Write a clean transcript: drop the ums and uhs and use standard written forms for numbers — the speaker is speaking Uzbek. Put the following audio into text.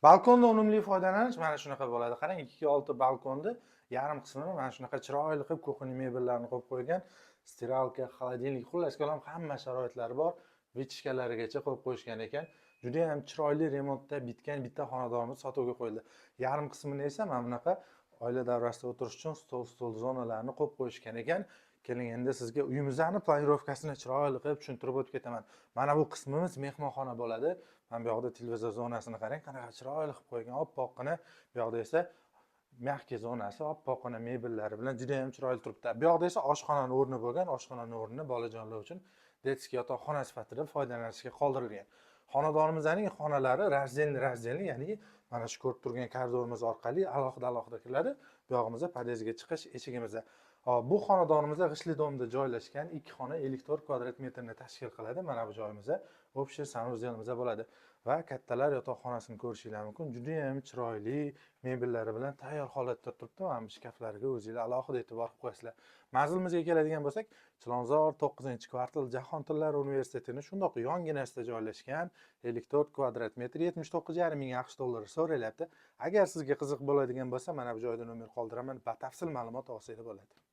Balkonda unumli foydalanish mana shunaqa bo'ladi. Qarang, 2x6 balkonni yarim qismini mana shunaqa chiroyli qilib kuxonniy mebellarni qo'yib qo'ygan. Stiralka, xolodilnik, xullas kalom hamma sharoitlari bor. Vichkalarigacha qo'yib qo'yishgan ekan. Juda ham chiroyli remontda bitgan bitta xonadonimiz sotuvga qo'yildi. Yarim qismini esa mana bunaqa oila davrasida o'tirish uchun stol zonalarini qo'yib qo'yishgan ekan. Keling, endi sizga uyimizni planirovkasini chiroyli qilib tushuntirib o'tib ketaman. Mana bu qismimiz mehmonxona bo'ladi. Mana bu yoqda televizor zonasini qarang, qanaqa chiroyli qilib qo'ygan. Oppoqqina, bu yoqda esa mягкий zonasi, oppoqqina mebellari bilan juda ham chiroyli turibdi. Bu yoqda esa oshxonaning o'rni bo'lgan, oshxonaning o'rnini bolajonlar uchun detskiy yotoqxona sifatida foydalanishga qoldirilgan. Xonadonimizning xonalari razdelni, ya'ni mana shu ko'rib turgan koridorimiz orqali alohida kiradi. Bu yog'imizda podyezdga chiqish eshigimizda. Hop, bu xonadonimizda g'ishli domda joylashgan 2 xona 54 kvadrat metrni tashkil qiladi. Mana bu joyimizda общий sanuzelimiz bo'ladi va kattalar yotoqxonasini ko'rishingiz mumkin. Juda ham chiroyli mebellari bilan tayyor holatda turibdi. Mana bu shkaflarga o'zingizlar alohida e'tibor qilib qo'yasizlar. Manzilimizga keladigan bo'lsak, Chilonzor 9-kvartal Jahon tillari universitetining shundoq yonginasida joylashgan 54 kvadrat metr 79,5 ming AQSh dollari so'ralyapti. Agar sizga qiziq bo'ladigan bo'lsa, mana bu joyda nomer qoldiraman, batafsil ma'lumot olsangiz bo'ladi.